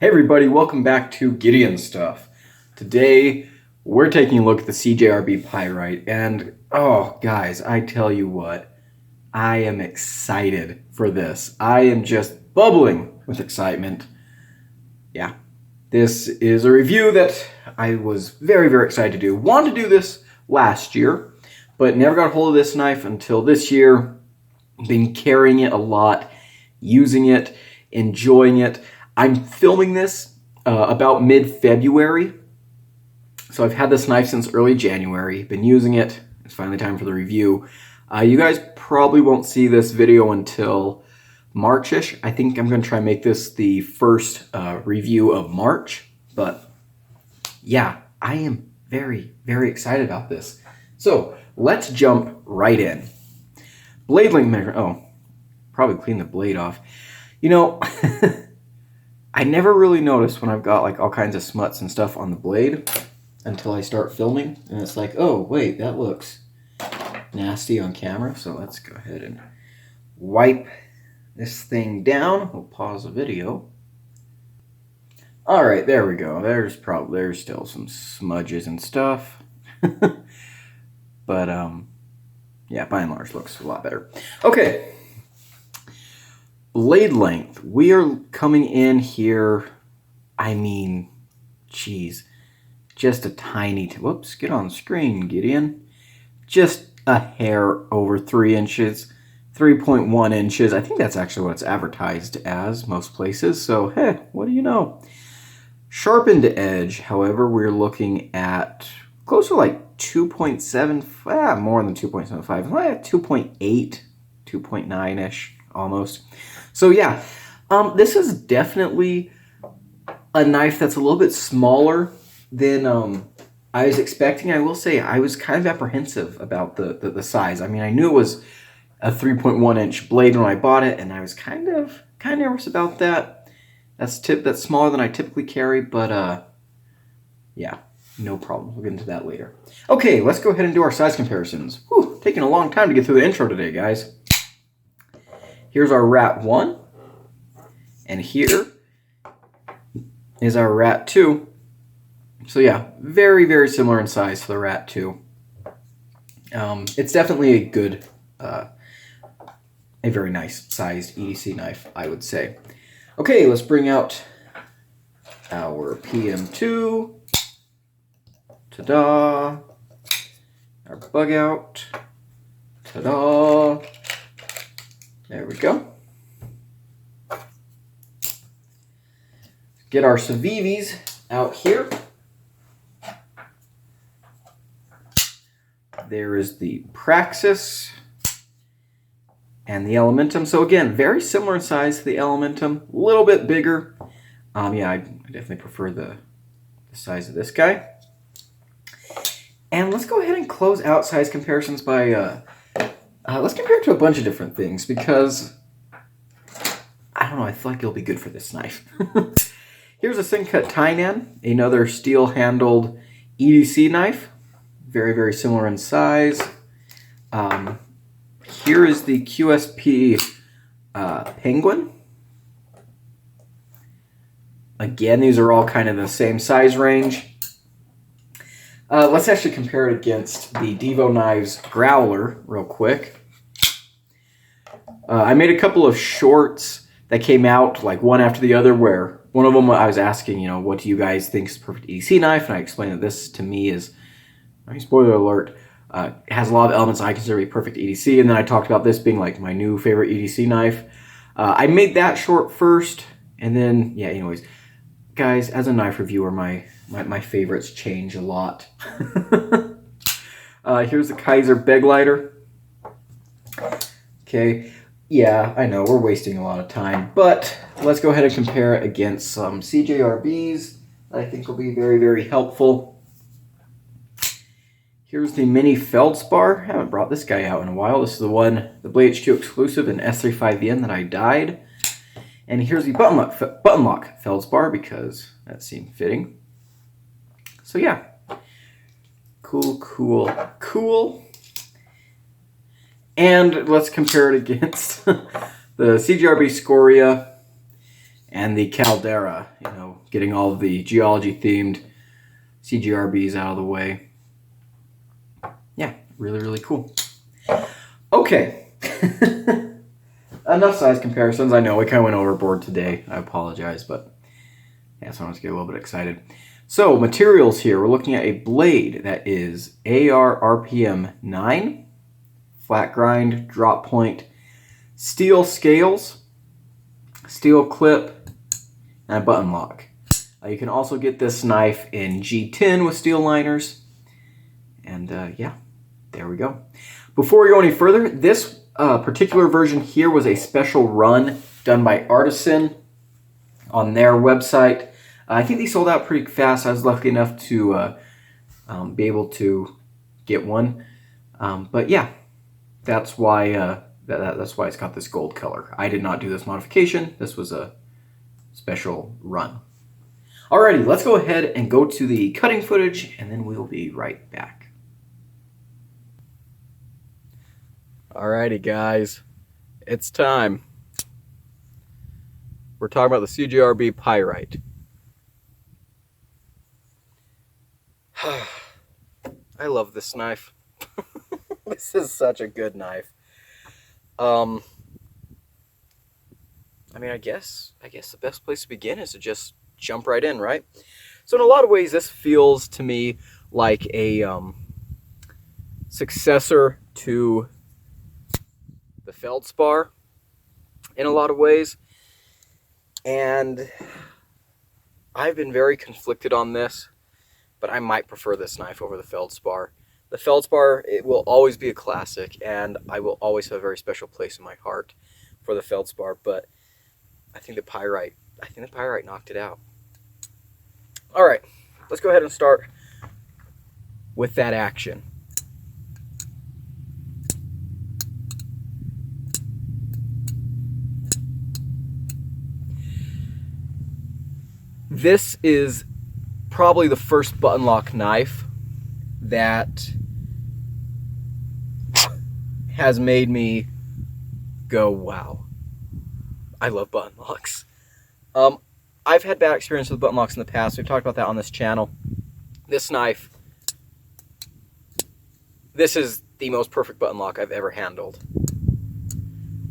Hey everybody, welcome back to Gideon Stuff. Today, we're taking a look at the CJRB Pyrite, and oh guys, I tell you what, I am excited for this. I am just bubbling with excitement. Yeah, this is a review that I was very excited to do. Wanted to do this last year, but never got a hold of this knife until this year. Been carrying it a lot, using it, enjoying it. I'm filming this about mid-February, so I've had this knife since early January, been using it. It's finally time for the review. You guys probably won't see this video until March-ish. I think I'm going to try and make this the first review of March, but yeah, I am very excited about this. So let's jump right in. Blade length measure. Oh, probably clean the blade off. You know, I never really notice when I've got like all kinds of smuts and stuff on the blade until I start filming, and it's like, oh wait, that looks nasty on camera. So let's go ahead and wipe this thing down. We'll pause the video. All right, there we go. There's still some smudges and stuff, but yeah, by and large, looks a lot better. Okay. Blade length, we are coming in here, I mean, geez, just a tiny, whoops, get on the screen, Gideon. Just a hair over 3 inches, 3.1 inches. I think that's actually what it's advertised as most places, so hey, what do you know? Sharpened edge, however, we're looking at close to like 2.7, more than 2.75, 2.8, 2.9-ish almost. So yeah, this is definitely a knife that's a little bit smaller than I was expecting. I will say I was kind of apprehensive about the size. I mean, I knew it was a 3.1-inch blade when I bought it, and I was kind of nervous about that. That's smaller than I typically carry, but yeah, no problem. We'll get into that later. Okay, let's go ahead and do our size comparisons. Whew, taking a long time to get through the intro today, guys. Here's our Rat 1, and here is our Rat 2. So yeah, very similar in size to the Rat 2. It's definitely a good, a very nice sized EDC knife, I would say. Okay, let's bring out our PM2. Ta-da! Our bug out. Ta-da! There we go. Get our Civivis out here. There is the Praxis and the Elementum. So again, very similar in size to the Elementum, a little bit bigger. Yeah, I definitely prefer the size of this guy. And let's go ahead and close out size comparisons by let's compare it to a bunch of different things, because I don't know, I feel like it'll be good for this knife. Here's a Sincut Tainan, another steel-handled EDC knife. Very similar in size. Here is the QSP Penguin. Again, these are all kind of the same size range. Let's actually compare it against the Devo Knives Growler real quick. I made a couple of shorts that came out like one after the other, where one of them I was asking, you know, what do you guys think is the perfect EDC knife? And I explained that this to me is, spoiler alert, has a lot of elements I consider to be perfect EDC. And then I talked about this being like my new favorite EDC knife. I made that short first, and then, yeah, anyways. Guys, as a knife reviewer, my favorites change a lot. Here's the Kaiser Beglighter. Okay, yeah, I know, we're wasting a lot of time, but let's go ahead and compare it against some CJRBs that I think will be very helpful. Here's the Mini Feldspar. I haven't brought this guy out in a while. This is the one, the Blade HQ exclusive in S35N that I dyed. And here's the buttonlock Feldspar, because that seemed fitting. So yeah, cool. And let's compare it against the CJRB Scoria and the caldera, getting all of the geology themed CJRBs out of the way. Yeah, really, really cool. Okay. Enough size comparisons. I know we kind of went overboard today. I apologize, but yeah, sometimes I get a little bit excited. So, materials here. We're looking at a blade that is AR RPM 9, flat grind, drop point, steel scales, steel clip, and a button lock. You can also get this knife in G10 with steel liners. And yeah, there we go. Before we go any further, this particular version here was a special run done by Artisan on their website. I think they sold out pretty fast. I was lucky enough to be able to get one. But yeah, that's why that's why it's got this gold color. I did not do this modification. This was a special run. Alrighty, let's go ahead and go to the cutting footage, and then we'll be right back. Alrighty, guys, it's time. We're talking about the CJRB Pyrite. I love this knife. This is such a good knife. I mean, I guess the best place to begin is to just jump right in, right? So in a lot of ways, this feels to me like a successor to the feldspar in a lot of ways. And I've been very conflicted on this, but I might prefer this knife over the feldspar. The feldspar, it will always be a classic, and I will always have a very special place in my heart for the feldspar, but I think the Pyrite knocked it out. All right, let's go ahead and start with that action. This is probably the first button lock knife that has made me go, wow, I love button locks. I've had bad experience with button locks in the past. We've talked about that on this channel. This knife, this is the most perfect button lock I've ever handled.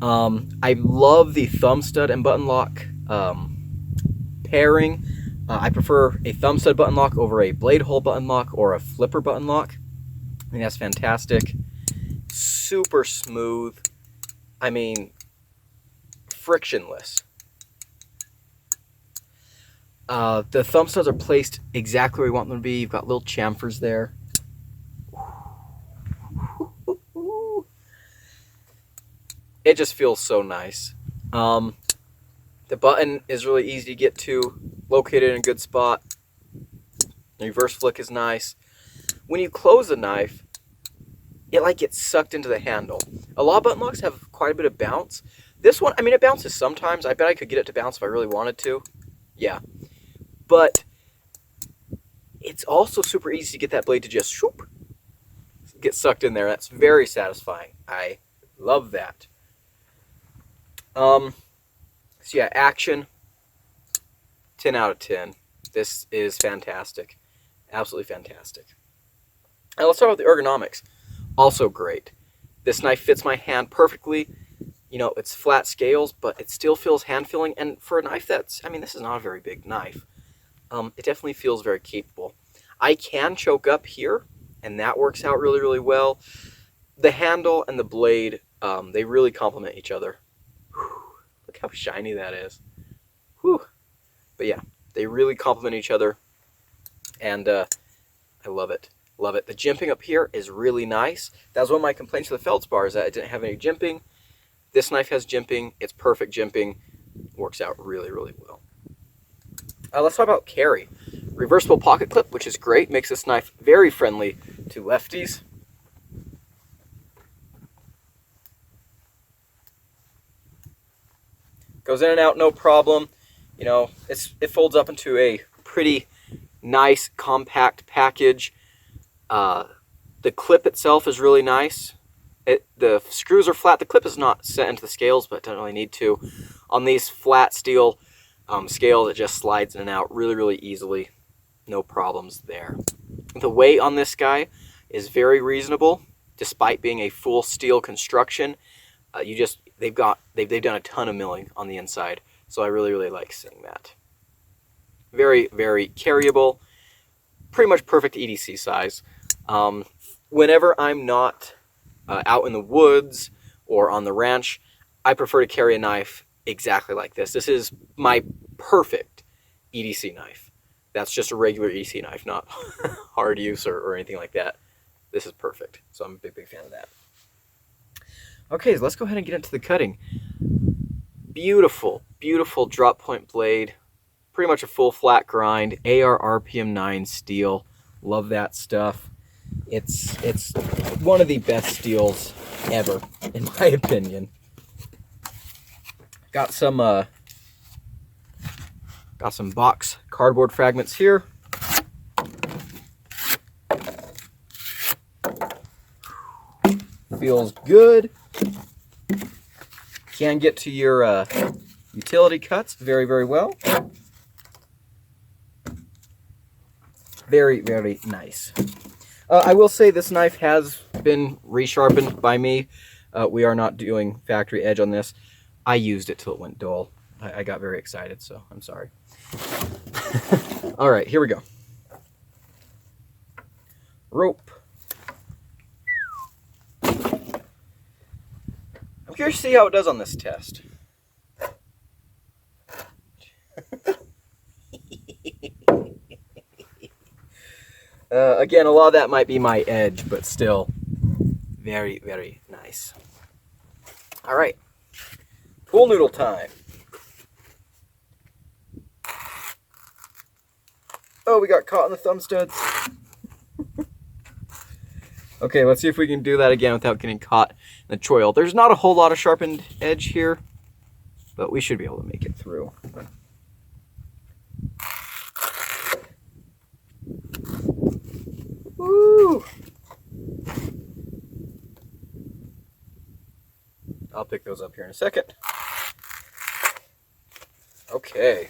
I love the thumb stud and button lock pairing. I prefer a thumb stud button lock over a blade hole button lock or a flipper button lock. I think that's fantastic. Super smooth. I mean, frictionless. The thumb studs are placed exactly where you want them to be. You've got little chamfers there. It just feels so nice. The button is really easy to get to, located in a good spot. The reverse flick is nice. When you close the knife, it like gets sucked into the handle. A lot of button locks have quite a bit of bounce. This one, I mean, it bounces sometimes. I bet I could get it to bounce if I really wanted to. Yeah. But it's also super easy to get that blade to just shoop, get sucked in there. That's very satisfying. I love that. So yeah, action, 10 out of 10. This is fantastic. Absolutely fantastic. Now let's talk about the ergonomics. Also great. This knife fits my hand perfectly. You know, it's flat scales, but it still feels hand-filling. And for a knife that's, I mean, this is not a very big knife. It definitely feels very capable. I can choke up here, and that works out really, really well. The handle and the blade, they really complement each other. Whew, look how shiny that is. Whew. But yeah, they really complement each other, and I love it. Love it. The jimping up here is really nice. That was one of my complaints with the feldspar, is that it didn't have any jimping. This knife has jimping. It's perfect jimping. Works out really, really well. Let's talk about carry. Reversible pocket clip, which is great. Makes this knife very friendly to lefties. Goes in and out, no problem. You know, it folds up into a pretty nice, compact package. The clip itself is really nice. The screws are flat. The clip is not set into the scales, but doesn't really need to. On these flat steel scale that just slides in and out really, really easily. No problems there. The weight on this guy is very reasonable, despite being a full steel construction. They've done a ton of milling on the inside, so I really, really like seeing that. Very, very carryable, pretty much perfect EDC size. Whenever I'm not out in the woods or on the ranch, I prefer to carry a knife exactly like this. This is my perfect EDC knife. That's just a regular EDC knife, not hard use or anything like that. This is perfect, so I'm a big, big fan of that. Okay, so let's go ahead and get into the cutting. Beautiful, beautiful drop point blade. Pretty much a full flat grind. AR RPM 9 steel. Love that stuff. It's one of the best steels ever, in my opinion. Got some box cardboard fragments here. Feels good. Can get to your utility cuts very, very well. Very, very nice. I will say this knife has been resharpened by me. We are not doing factory edge on this. I used it till it went dull. I got very excited, so I'm sorry. All right, here we go. Rope. I'm curious to see how it does on this test. Again, a lot of that might be my edge, but still very, very nice. All right, pool noodle time. Oh, we got caught in the thumb studs. Okay, let's see if we can do that again without getting caught in the choil. There's not a whole lot of sharpened edge here, but we should be able to make it through. Woo! I'll pick those up here in a second. Okay.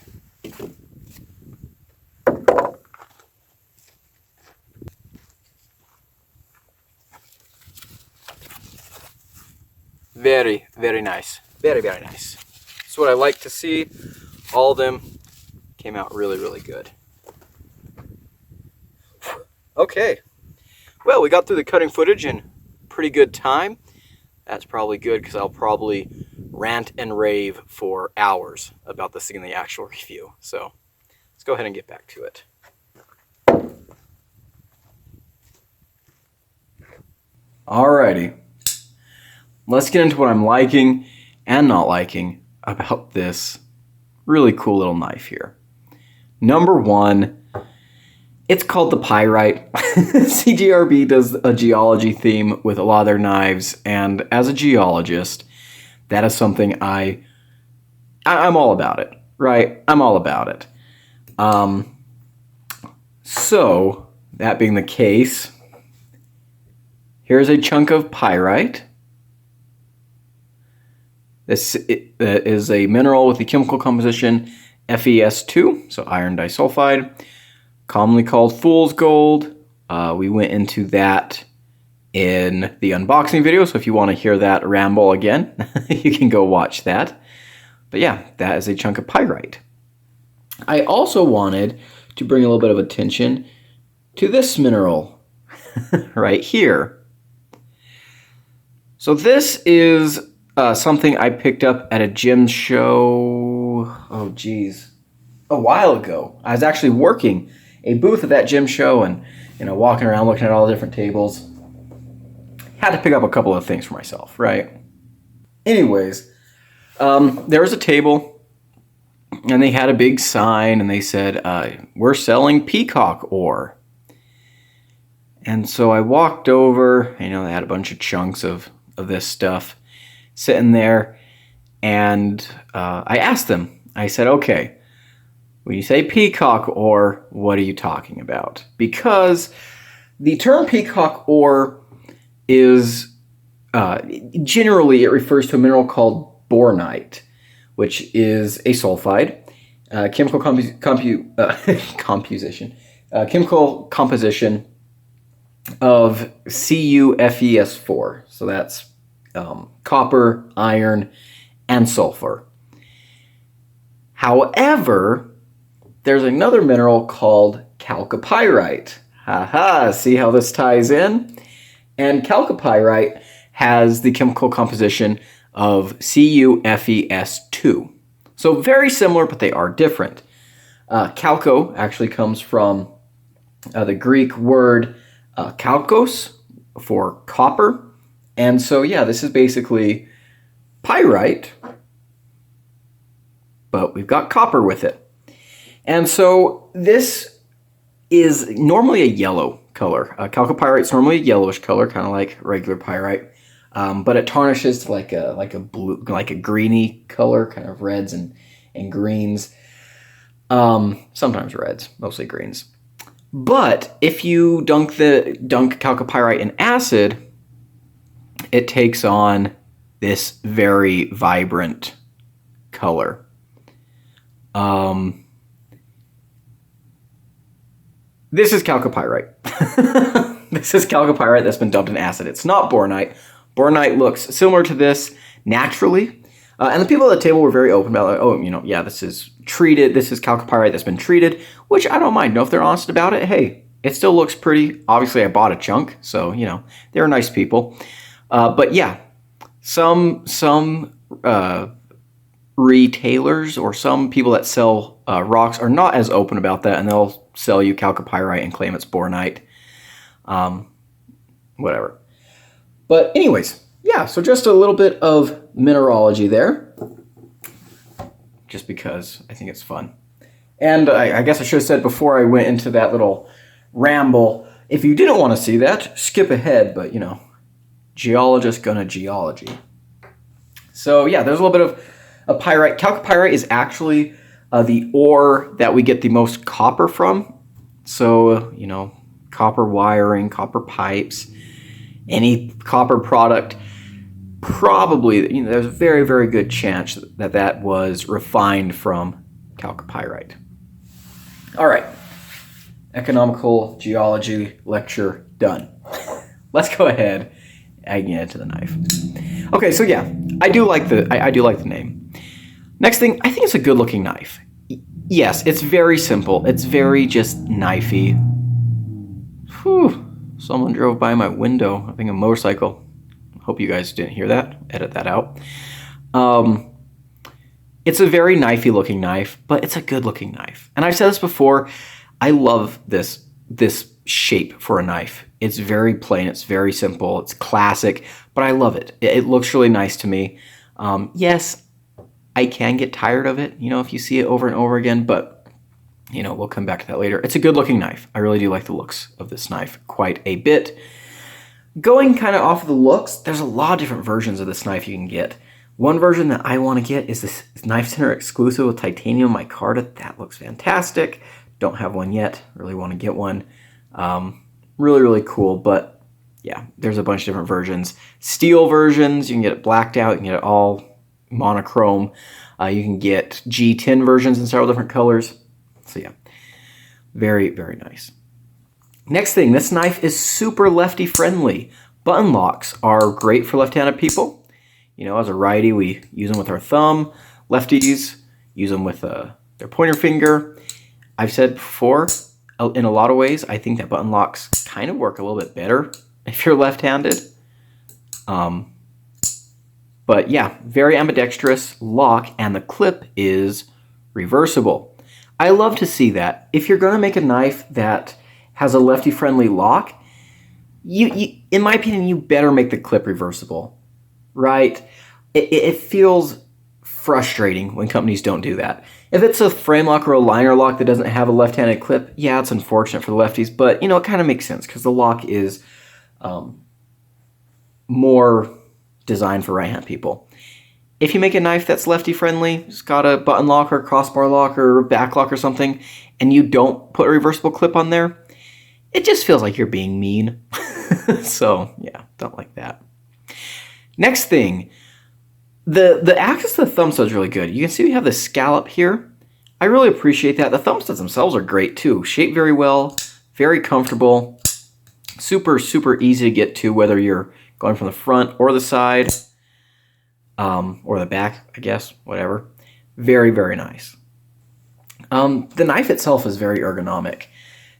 Very, very nice. Very, very nice. That's what I like to see. All of them came out really, really good. Okay. Well, we got through the cutting footage in pretty good time. That's probably good because I'll probably rant and rave for hours about this thing in the actual review. So let's go ahead and get back to it. Alrighty. Let's get into what I'm liking and not liking about this really cool little knife here. Number one, it's called the Pyrite. CJRB does a geology theme with a lot of their knives, and as a geologist, that is something I'm all about it, right? I'm all about it. So, that being the case, here's a chunk of pyrite. This is a mineral with the chemical composition FeS2, so iron disulfide, commonly called fool's gold. We went into that in the unboxing video, so if you want to hear that ramble again, you can go watch that. But yeah, that is a chunk of pyrite. I also wanted to bring a little bit of attention to this mineral right here. So this is something I picked up at a gym show, a while ago. I was actually working a booth at that gym show and, walking around looking at all the different tables. Had to pick up a couple of things for myself, right? Anyways, there was a table and they had a big sign and they said, we're selling peacock ore. And so I walked over, they had a bunch of chunks of this stuff sitting there, and I asked them, I said, okay, when you say peacock ore, what are you talking about? Because the term peacock ore is, generally it refers to a mineral called bornite, which is a sulfide. chemical chemical composition of CuFeS4. So that's copper, iron, and sulfur. However, there's another mineral called chalcopyrite. Haha, see how this ties in? And chalcopyrite has the chemical composition of CuFeS2. So very similar, but they are different. Chalco actually comes from the Greek word chalkos for copper. And so, yeah, this is basically pyrite, but we've got copper with it. And so this is normally a yellow color. Chalcopyrite is normally a yellowish color, kind of like regular pyrite, but it tarnishes to like a blue, like a greeny color, kind of reds and greens. Sometimes reds, mostly greens. But if you dunk chalcopyrite in acid, it takes on this very vibrant color. This is chalcopyrite. This is chalcopyrite that's been dumped in acid. It's not bornite. Bornite looks similar to this naturally. And the people at the table were very open about it. Oh, yeah, this is treated. This is chalcopyrite that's been treated, which I don't mind. If they're honest about it, hey, it still looks pretty. Obviously, I bought a chunk, so, they're nice people. But yeah, some retailers or some people that sell rocks are not as open about that, and they'll sell you chalcopyrite and claim it's bornite. Whatever. But anyways, yeah, so just a little bit of mineralogy there, just because I think it's fun. And I guess I should have said before I went into that little ramble, if you didn't want to see that, skip ahead, but geologist gonna geology. So yeah, there's a little bit of a pyrite. Chalcopyrite is actually the ore that we get the most copper from. So, copper wiring, copper pipes, any copper product, probably, there's a very, very good chance that was refined from chalcopyrite. All right, economical geology lecture done. Let's go ahead and get into the knife. Okay, so yeah, I do like the name. Next thing, I think it's a good looking knife. Yes, it's very simple. It's very just knifey. Whew. Someone drove by my window. I think a motorcycle. Hope you guys didn't hear that. Edit that out. It's a very knifey looking knife, but it's a good looking knife. And I've said this before. I love this shape for a knife. It's very plain. It's very simple. It's classic, but I love it. It looks really nice to me. Yes, I can get tired of it, if you see it over and over again, but, we'll come back to that later. It's a good looking knife. I really do like the looks of this knife quite a bit. Going kind of off of the looks, there's a lot of different versions of this knife you can get. One version that I want to get is this Knife Center exclusive with titanium micarta. That looks fantastic. Don't have one yet. Really want to get one. Really, really cool, but yeah, there's a bunch of different versions. Steel versions, you can get it blacked out, you can get it all monochrome. You can get G10 versions in several different colors. So yeah, very, very nice. Next thing, this knife is super lefty friendly. Button locks are great for left-handed people. As a righty, we use them with our thumb. Lefties use them with their pointer finger. I've said before, in a lot of ways, I think that button locks kind of work a little bit better if you're left-handed. But yeah, very ambidextrous lock, and the clip is reversible. I love to see that. If you're going to make a knife that has a lefty-friendly lock, you, in my opinion, you better make the clip reversible, right? It feels frustrating when companies don't do that. If it's a frame lock or a liner lock that doesn't have a left-handed clip, yeah, it's unfortunate for the lefties, but it kind of makes sense because the lock is more designed for right-hand people. If you make a knife that's lefty-friendly, it's got a button lock or a crossbar lock or a back lock or something, and you don't put a reversible clip on there, it just feels like you're being mean. So, yeah, don't like that. Next thing, the access to the thumb stud is really good. You can see we have the scallop here. I really appreciate that. The thumb studs themselves are great too. Shape very well, very comfortable, super, super easy to get to, whether you're going from the front or the side, or the back, I guess, whatever. Very, very nice. The knife itself is very ergonomic.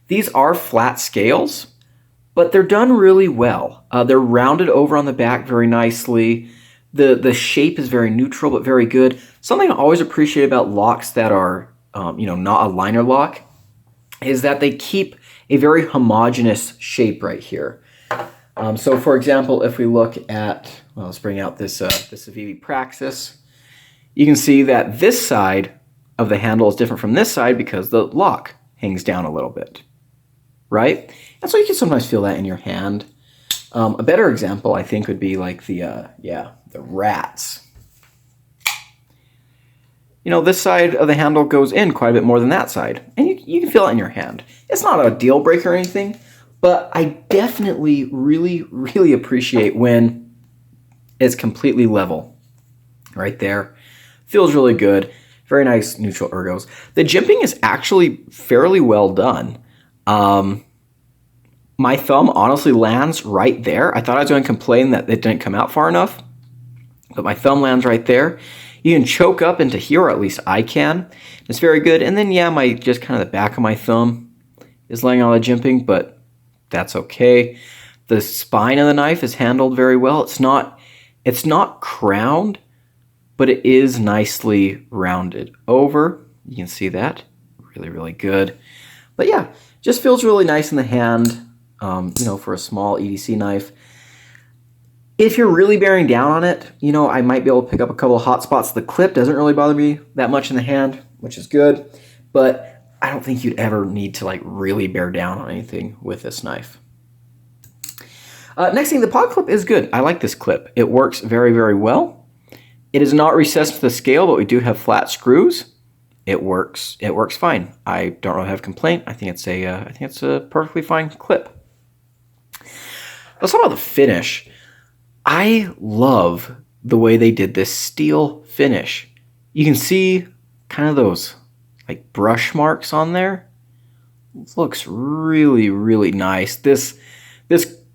These are flat scales, but they're done really well. They're rounded over on the back very nicely. The shape is very neutral, but very good. Something I always appreciate about locks that are, not a liner lock is that they keep a very homogeneous shape right here. So for example, if we look at, well, let's bring out this Civivi Praxis, you can see that this side of the handle is different from this side because the lock hangs down a little bit, right? And so you can sometimes feel that in your hand. A better example, I think, would be like the Rats. This side of the handle goes in quite a bit more than that side, and you can feel it in your hand. It's not a deal breaker or anything, but I definitely really, really appreciate when it's completely level right there. Feels really good. Very nice neutral ergos. The jimping is actually fairly well done. My thumb honestly lands right there. I thought I was going to complain that it didn't come out far enough, but my thumb lands right there. You can choke up into here, or at least I can. It's very good. And then, yeah, just kind of the back of my thumb is laying on the jimping, but that's okay. The spine of the knife is handled very well. It's not crowned, but it is nicely rounded over. You can see that. Really, really good. But yeah, just feels really nice in the hand, for a small EDC knife. If you're really bearing down on it, I might be able to pick up a couple of hot spots. The clip doesn't really bother me that much in the hand, which is good. But I don't think you'd ever need to really bear down on anything with this knife. Next thing, the pod clip is good. I like this clip. It works very, very well. It is not recessed to the scale, but we do have flat screws. It works fine. I don't really have a complaint. I think it's a perfectly fine clip. Let's talk about the finish. I love the way they did this steel finish. You can see kind of those brush marks on there. It looks really, really nice. This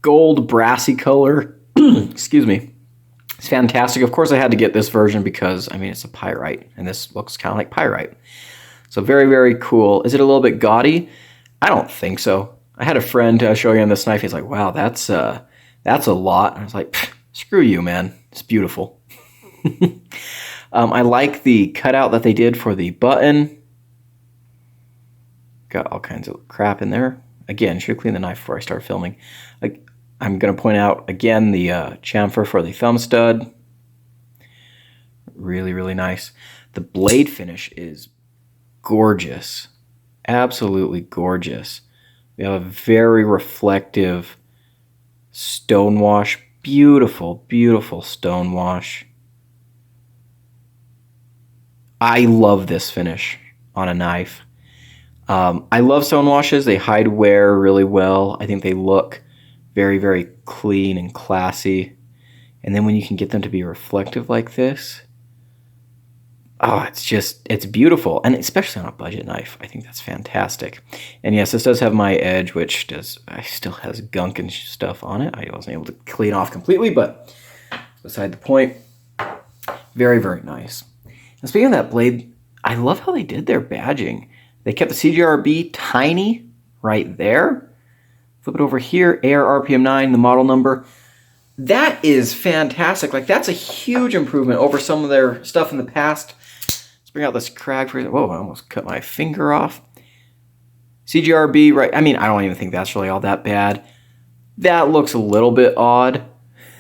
gold brassy color, excuse me, it's fantastic. Of course I had to get this version because, it's a pyrite, and this looks kind of like pyrite. So very, very cool. Is it a little bit gaudy? I don't think so. I had a friend showing him this knife. He's like, wow, that's a lot. And I was like, screw you, man. It's beautiful. I like the cutout that they did for the button. Got all kinds of crap in there. Again, should clean the knife before I start filming. I'm going to point out again the chamfer for the thumb stud. Really, really nice. The blade finish is gorgeous. Absolutely gorgeous. We have a very reflective stonewash. Beautiful, beautiful stonewash. I love this finish on a knife. I love stonewashes. They hide wear really well. I think they look very, very clean and classy. And then when you can get them to be reflective like this, it's beautiful. And especially on a budget knife, I think that's fantastic. And yes, this does have my edge, which still has gunk and stuff on it. I wasn't able to clean off completely, but beside the point. Very, very nice. And speaking of that blade, I love how they did their badging. They kept the CJRB tiny right there. Flip it over here, AR RPM 9, the model number. That is fantastic. That's a huge improvement over some of their stuff in the past. Let's bring out this crag for you. Whoa, I almost cut my finger off. CJRB, right? I don't even think that's really all that bad. That looks a little bit odd,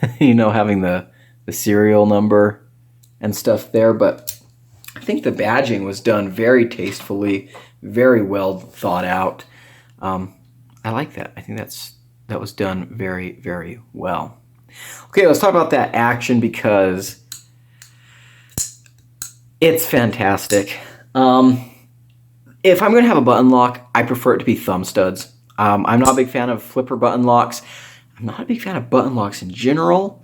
having the serial number and stuff there, but I think the badging was done very tastefully, very well thought out. I like that. I think that was done very, very well. Okay, let's talk about that action because it's fantastic. If I'm going to have a button lock, I prefer it to be thumb studs. I'm not a big fan of flipper button locks. I'm not a big fan of button locks in general.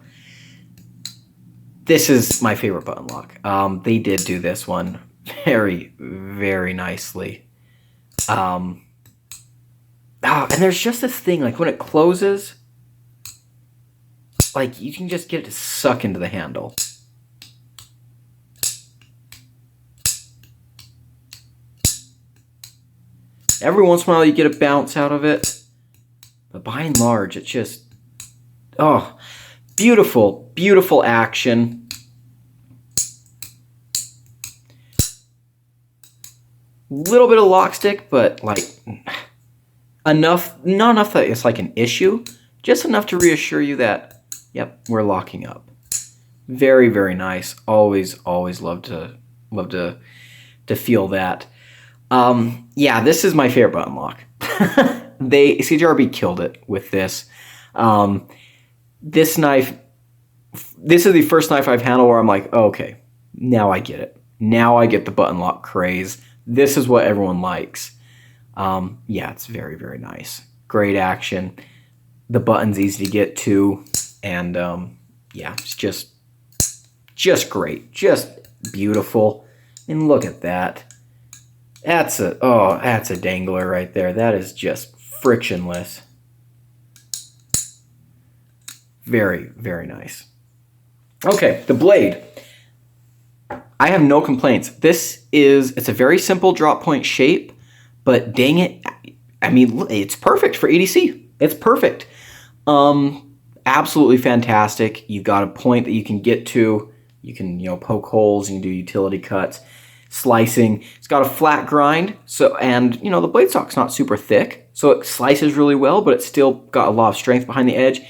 This is my favorite button lock. They did do this one very, very nicely. And there's just this thing, like when it closes, like you can just get it to suck into the handle. Every once in a while you get a bounce out of it, but by and large it's just, oh, beautiful, beautiful action. Little bit of lock stick, but like enough, not enough that it's like an issue, just enough to reassure you that, yep, we're locking up. Very, very nice. Always love to feel that. Yeah, this is my favorite button lock. CJRB killed it with this. This knife, this is the first knife I've handled where I'm like, oh, okay, now I get it. Now I get the button lock craze. This is what everyone likes. Yeah, it's very, very nice. Great action. The button's easy to get to, and yeah, it's just great, just beautiful. And look at that. That's a dangler right there. That is just frictionless. Very, very nice. Okay, the blade. I have no complaints. It's a very simple drop point shape, but dang it, I mean, it's perfect for EDC. It's perfect. Absolutely fantastic. You've got a point that you can get to. You can, poke holes, you can do utility cuts, slicing. It's got a flat grind, and the blade stock's not super thick, so it slices really well, but it's still got a lot of strength behind the edge.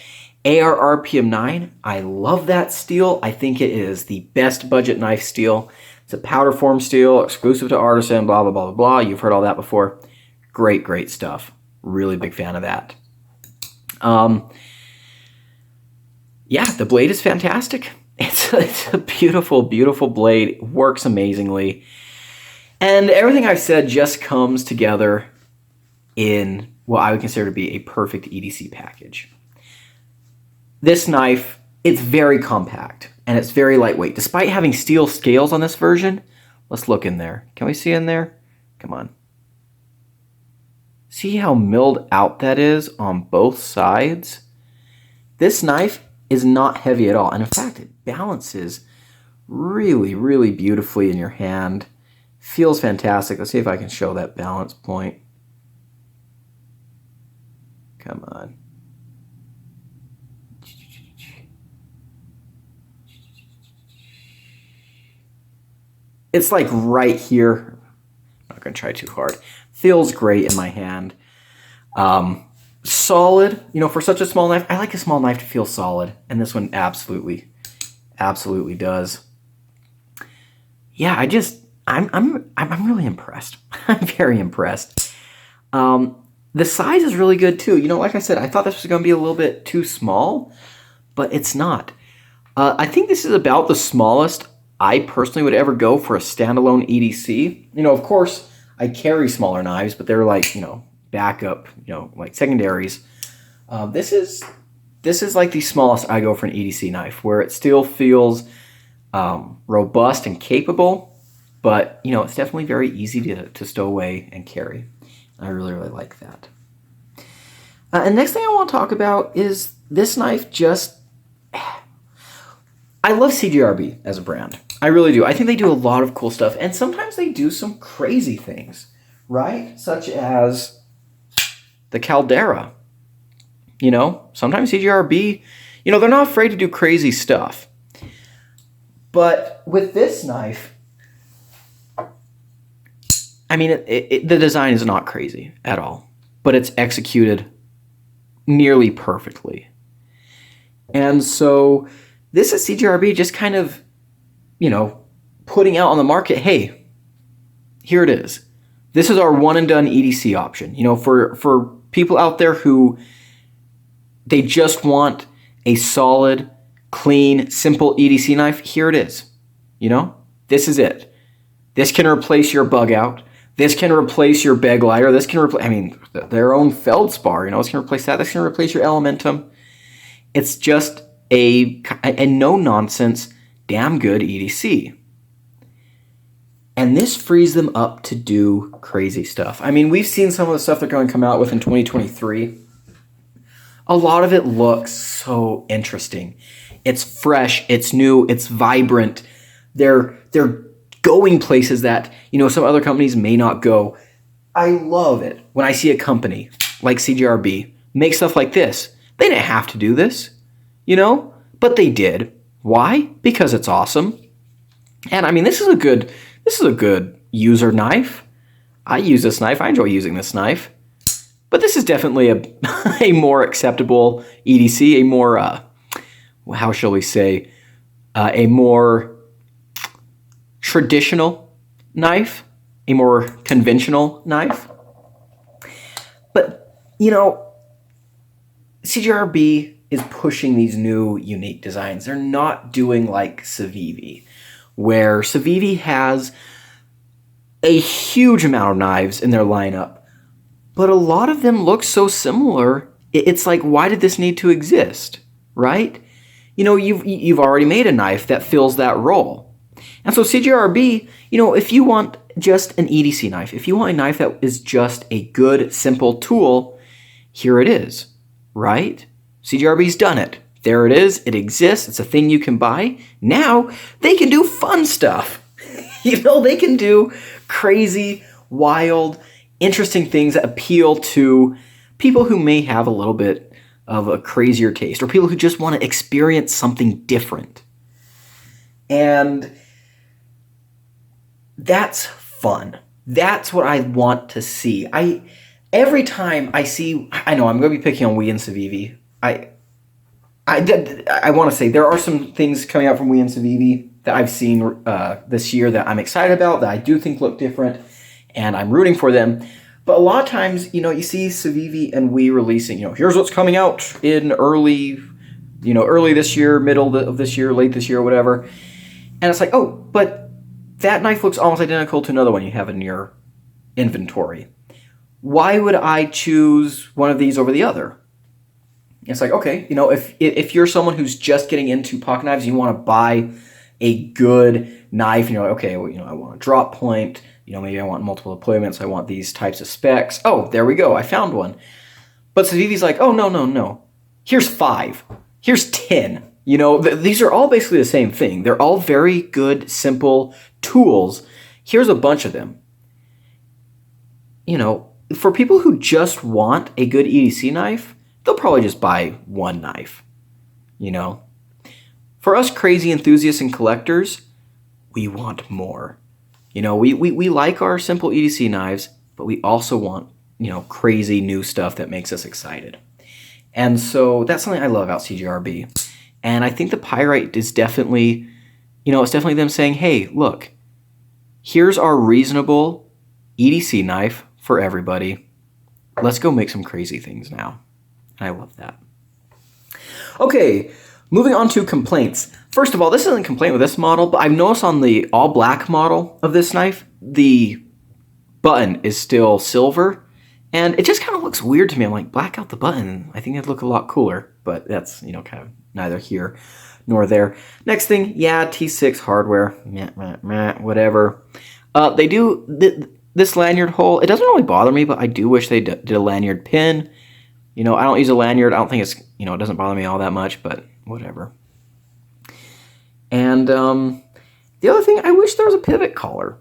AR RPM 9, I love that steel. I think it is the best budget knife steel. It's a powder form steel, exclusive to Artisan, blah, blah, blah, blah, blah. You've heard all that before. Great, great stuff. Really big fan of that. Yeah, the blade is fantastic. It's a beautiful, beautiful blade. It works amazingly. And everything I've said just comes together in what I would consider to be a perfect EDC package. This knife, it's very compact and it's very lightweight. Despite having steel scales on this version, let's look in there. Can we see in there? Come on. See how milled out that is on both sides? This knife is not heavy at all. And in fact, it balances really, really beautifully in your hand. Feels fantastic. Let's see if I can show that balance point. Come on. It's like right here. I'm not going to try too hard. Feels great in my hand. Solid, for such a small knife. I like a small knife to feel solid, and this one absolutely does. Yeah, I'm really impressed. I'm very impressed. The size is really good too. Like I said, I thought this was going to be a little bit too small, but it's not. I think this is about the smallest I personally would ever go for a standalone EDC. Of course, I carry smaller knives, but they're like, backup, like secondaries. This is like the smallest I go for an EDC knife, where it still feels robust and capable, but it's definitely very easy to stow away and carry. I really, really like that. And next thing I want to talk about is this knife. I love CJRB as a brand. I really do. I think they do a lot of cool stuff, and sometimes they do some crazy things, right? Such as the Caldera. Sometimes CJRB, they're not afraid to do crazy stuff. But with this knife, I mean, the design is not crazy at all, but it's executed nearly perfectly. And so this is CJRB just kind of, putting out on the market, hey, here it is. This is our one and done EDC option. For people out there who they just want a solid, clean, simple EDC knife, here it is. This is it. This can replace your bug out. This can replace your beg lighter. This can replace, their own feldspar. This can replace that. This can replace your elementum. It's just a no-nonsense, damn good EDC. And this frees them up to do crazy stuff. I mean, we've seen some of the stuff they're going to come out with in 2023. A lot of it looks so interesting. It's fresh, it's new, it's vibrant. They're going places that, some other companies may not go. I love it when I see a company like CJRB make stuff like this. They didn't have to do this, but they did. Why? Because it's awesome. And I mean, this is a good user knife. I use this knife. I enjoy using this knife. But this is definitely a more acceptable EDC, a more, how shall we say, a more traditional knife, a more conventional knife. But, CJRB is pushing these new unique designs. They're not doing like Civivi, where Civivi has a huge amount of knives in their lineup, but a lot of them look so similar. It's like, why did this need to exist, right? You've already made a knife that fills that role. And so CJRB, if you want just an EDC knife, if you want a knife that is just a good, simple tool, here it is, right? CJRB's done it. There it is. It exists. It's a thing you can buy. Now they can do fun stuff. They can do crazy, wild, interesting things that appeal to people who may have a little bit of a crazier taste, or people who just want to experience something different. And that's fun. That's what I want to see. Every time I know I'm going to be picking on Wii and Civivi. I want to say there are some things coming out from Wii and Civivi that I've seen this year that I'm excited about, that I do think look different, and I'm rooting for them. But a lot of times, you see Civivi and Wii releasing, here's what's coming out in early this year, middle of this year, late this year, whatever. And it's like, oh, but that knife looks almost identical to another one you have in your inventory. Why would I choose one of these over the other? It's like, okay, if you're someone who's just getting into pocket knives, you want to buy a good knife, and you're like, okay, well, I want a drop point, maybe I want multiple deployments, I want these types of specs. Oh, there we go, I found one. But Civivi's like, oh, no. Here's 5. Here's 10. These are all basically the same thing. They're all very good, simple tools. Here's a bunch of them. For people who just want a good EDC knife, they'll probably just buy one knife. For us crazy enthusiasts and collectors, we want more. We like our simple EDC knives, but we also want, crazy new stuff that makes us excited. And so that's something I love about CJRB. And I think the Pyrite is definitely, it's definitely them saying, hey, look, here's our reasonable EDC knife for everybody. Let's go make some crazy things now. And I love that. Okay, moving on to complaints. First of all, this isn't a complaint with this model, but I've noticed on the all black model of this knife, the button is still silver, and it just kind of looks weird to me. I'm like, black out the button. I think it'd look a lot cooler, but that's, kind of neither here nor there. Next thing, yeah, T6 hardware, whatever. They do this lanyard hole. It doesn't really bother me, but I do wish they did a lanyard pin. I don't use a lanyard. I don't think it's, it doesn't bother me all that much, but whatever. And the other thing, I wish there was a pivot collar.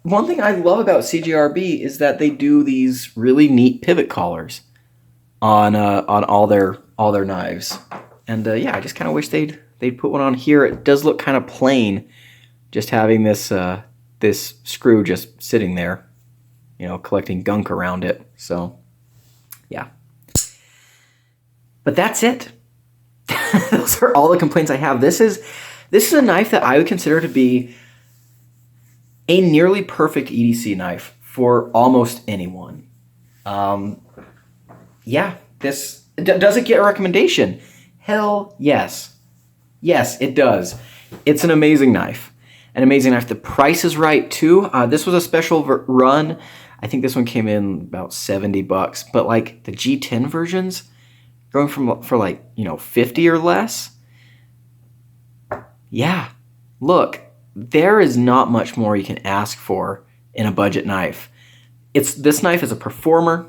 One thing I love about CJRB is that they do these really neat pivot collars on all their knives. And I just kind of wish they'd put one on here. It does look kind of plain, just having this this screw just sitting there, collecting gunk around it. So, yeah. But that's it. Those are all the complaints I have. This is a knife that I would consider to be a nearly perfect EDC knife for almost anyone. This does it get a recommendation? Hell yes. Yes, it does. It's an amazing knife. An amazing knife. The price is right too. This was a special run. I think this one came in about $70, but like the G10 versions, going for like 50 or less. Yeah, look, there is not much more you can ask for in a budget knife. This knife is a performer.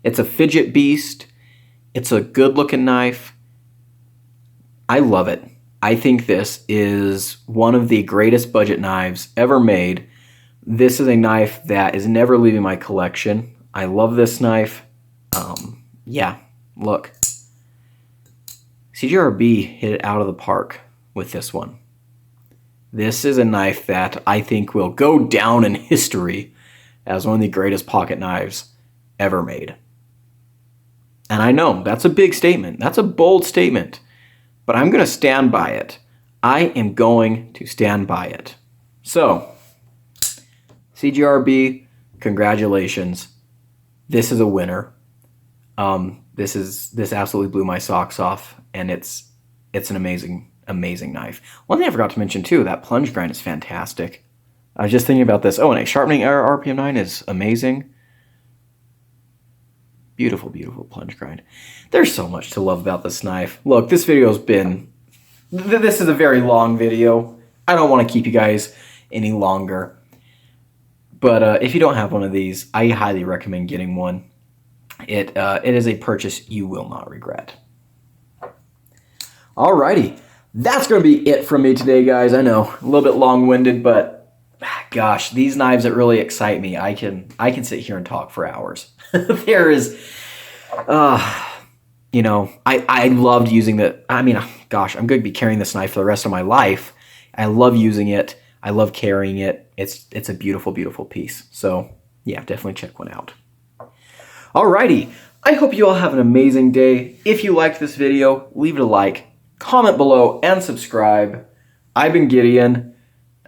It's a fidget beast. It's a good-looking knife. I love it. I think this is one of the greatest budget knives ever made. This is a knife that is never leaving my collection. I love this knife. Yeah, look. CJRB hit it out of the park with this one. This is a knife that I think will go down in history as one of the greatest pocket knives ever made. And I know that's a big statement. That's a bold statement. But I'm going to stand by it. I am going to stand by it. So, CJRB, congratulations. This is a winner. This absolutely blew my socks off, and it's an amazing knife. One thing I forgot to mention too, that plunge grind is fantastic. I was just thinking about this. Oh, and a sharpening error RPM 9 is amazing. Beautiful, beautiful plunge grind. There's so much to love about this knife. Look, this video's been... This is a very long video. I don't want to keep you guys any longer. But if you don't have one of these, I highly recommend getting one. It is a purchase you will not regret. Alrighty. That's going to be it from me today, guys. I know, a little bit long-winded, but gosh, these knives that really excite me, I can sit here and talk for hours. There is, you know, I loved using the, I mean, gosh, I'm going to be carrying this knife for the rest of my life. I love using it. I love carrying it. It's a beautiful, beautiful piece. So yeah, definitely check one out. Alrighty. I hope you all have an amazing day. If you liked this video, leave it a like, comment below, and subscribe. I've been Gideon, and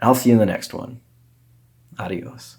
I'll see you in the next one. Adios.